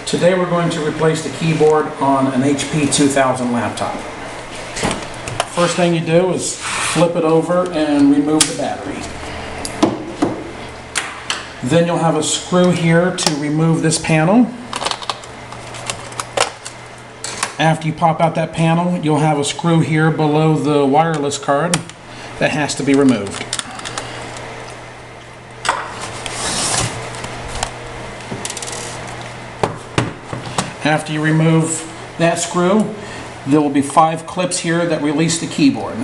Today we're going to replace the keyboard on an HP 2000 laptop. First thing you do is flip it over and remove the battery. Then you'll have a screw here to remove this panel. After you pop out that panel, you'll have a screw here below the wireless card that has to be removed. After you remove that screw, there will be 5 clips here that release the keyboard.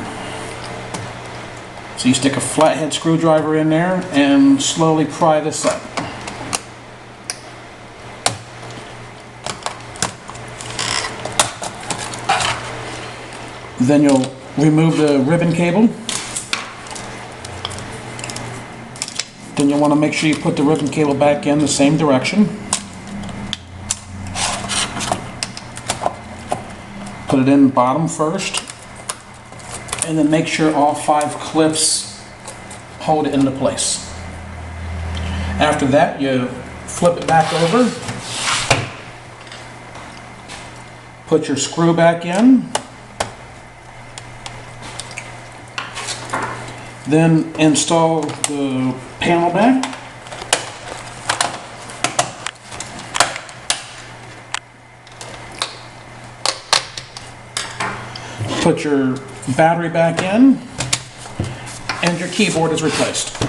So you stick a flathead screwdriver in there and slowly pry this up. Then you'll remove the ribbon cable. Then you'll want to make sure you put the ribbon cable back in the same direction. Put it in bottom first, and then make sure all 5 clips hold it into place. After that, you flip it back over, put your screw back in, then install the panel back. Put your battery back in, and your keyboard is replaced.